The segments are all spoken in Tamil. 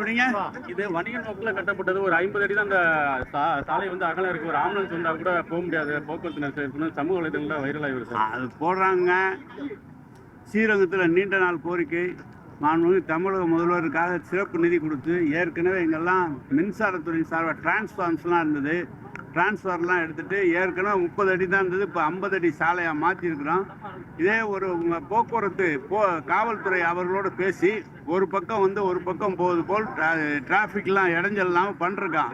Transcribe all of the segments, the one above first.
எப்படிங்க? இது வணிக நோக்கில் கட்டப்பட்டது. ஒரு 50 அடி தான் அந்த சாலை வந்து அகலம் இருக்கு. ஒரு ஆம்புலன்ஸ் வந்தா கூட போக முடியாது, போக்குவரத்து நெரிசல் இருக்குன்னு சமூக வலைதளங்கள்ல வைரல் ஆகிடுது சார். அது போடுறாங்க. ஸ்ரீரங்கத்தில் நீண்ட நாள் கோரிக்கை, மாண்புமிகு தமிழக முதல்வருக்காக சிறப்பு நிதி கொடுத்து ஏற்கனவே இங்கெல்லாம் மின்சாரத்துறை சார்பாக டிரான்ஸ்ஃபார்ம்ஸ்லாம் இருந்தது. டிரான்ஸ்ஃபார்ம்லாம் எடுத்துகிட்டு ஏற்கனவே 30 அடி தான் இருந்தது, இப்போ 50 அடி சாலையாக மாற்றிருக்கிறோம். இதே ஒரு போக்குவரத்து காவல்துறை அவர்களோடு பேசி ஒரு பக்கம் வந்து ஒரு பக்கம் போவது போல் டிராஃபிக்லாம் இடைஞ்சல் இல்லாமல் பண்ணிருக்கான்.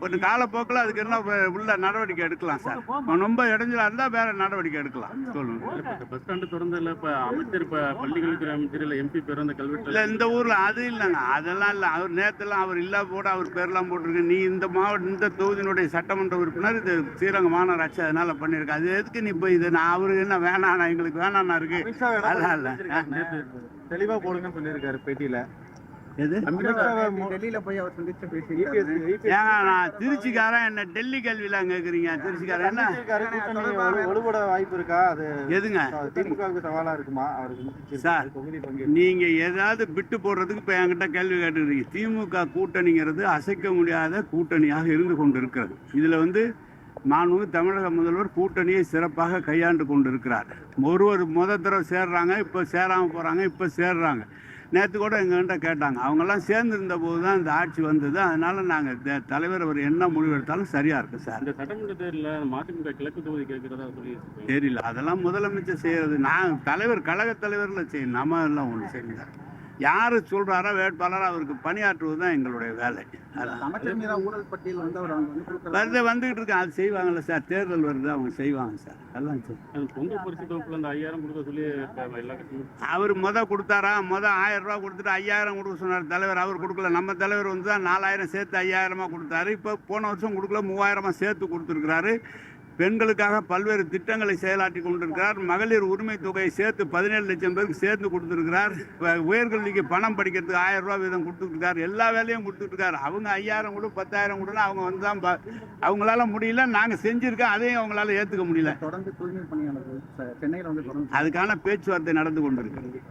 ஒரு காலப்போக்கில் அதுக்கு என்ன உள்ள நடவடிக்கை எடுக்கலாம் சார். ரொம்ப இடைஞ்சலாக இருந்தால் வேற நடவடிக்கை எடுக்கலாம். சொல்லுங்க. பஸ் ஸ்டாண்டு திறந்ததில்ல. இப்போ அமைச்சர், இப்போ பள்ளிக்கல்வித்துறை அமைச்சர் இல்லை எம்பி பேர் அந்த கல்வெட்டு இல்லை இந்த ஊரில் அது இல்லைங்க. அதெல்லாம் இல்லை. அவர் நேரத்தெல்லாம் அவர் இல்லா போட அவர் பேர்லாம் போட்டிருக்கு. நீ இந்த இந்த தொகுதியினுடைய சட்டமன்ற உறுப்பினர், இது ஸ்ரீரங்கம் மாநகராட்சி, அதனால பண்ணியிருக்க. அது எதுக்கு நீ போய் இது நான் அவருக்கு என்ன வேணாண்ணா, எங்களுக்கு வேணாண்ணா இருக்கு. அதான் இல்லை, தெளிவாக போடுங்கன்னு சொல்லியிருக்காரு பேட்டியில். டெல்லியில போய் அவர் சந்திச்சு பேசி ஏங்க நான் திருச்சிக்காரன், என்ன டெல்லி கேள்விலாம் கேட்குறீங்க? திருச்சிக்காரன் என்ன ஒழுபட வாய்ப்பு இருக்கா? அது எதுங்க திமுகவுக்கு சவாலா இருக்குமா அவருக்கு சார்? நீங்க ஏதாவது விட்டு போடுறதுக்கு இப்ப என்கிட்ட கேள்வி கேட்டுக்கிறீங்க. திமுக கூட்டணிங்கிறது அசைக்க முடியாத கூட்டணியாக இருந்து கொண்டு இருக்கிறது. இதுல வந்து மாண்புமிகு தமிழக முதல்வர் கூட்டணியை சிறப்பாக கையாண்டு கொண்டு இருக்கிறார். ஒருவர் தடவை சேர்றாங்க, இப்போ சேராமல் போகிறாங்க, இப்போ சேர்றாங்க. நேற்று கூட எங்கள்கிட்ட கேட்டாங்க. அவங்கெல்லாம் சேர்ந்துருந்த போது தான் இந்த ஆட்சி வந்தது. அதனால நாங்கள் தலைவர் அவர் என்ன முடிவு எடுத்தாலும் சரியாக இருக்குது சார். இந்த சட்டமன்ற தேர்தலில் மதிமுக கிழக்கு தொகுதி கேட்கிறதா சொல்லி தெரியல. அதெல்லாம் முதலமைச்சர் செய்கிறது. நான் தலைவர், கழக தலைவரில் செய்யணும். நம்ம எல்லாம் ஒன்று செய்யுங்க. யார் சொல்கிறாரோ வேட்பாளர் அவருக்கு பணியாற்றுவது தான் எங்களுடைய வேலை. ஊழல் பட்டியல் வந்து அவர் வந்துகிட்டு இருக்கேன். அது செய்வாங்கல்ல சார். தேர்தல் வருது, அவங்க செய்வாங்க சார். எல்லாம் பொங்கல் பரிசு தொகுப்புல அந்த 5000 கொடுக்க சொல்லி அவர் கொடுத்தாரா? 1000 ரூபா கொடுத்துட்டு 5000 கொடுக்க சொன்னார் தலைவர். அவர் கொடுக்கல. நம்ம தலைவர் வந்து தான் 4000 சேர்த்து 5000 கொடுத்தாரு. இப்போ போன வருஷம் கொடுக்கல, 3000 சேர்த்து கொடுத்துருக்கிறாரு. பெண்களுக்காக பல்வேறு திட்டங்களை செயலாற்றி கொண்டிருக்கிறார். மகளிர் உரிமை தொகையை சேர்த்து 17 லட்சம் பேருக்கு சேர்த்து கொடுத்துருக்கிறார். உயர்கல்விக்கு பணம் படிக்கிறதுக்கு 1000 ரூபா வீதம் கொடுத்துருக்காரு. எல்லா வேலையும் கொடுத்துருக்காரு. அவங்க 5000 கொடு 10,000 கொடுனா அவங்க வந்து தான் அவங்களால முடியல. நாங்கள் செஞ்சுருக்கோம், அதையும் அவங்களால ஏற்றுக்க முடியல. தொடர்ந்து தூய்மை பணியாளர்கள் சென்னையில் வந்து அதுக்கான பேச்சுவார்த்தை நடந்து கொண்டிருக்கு.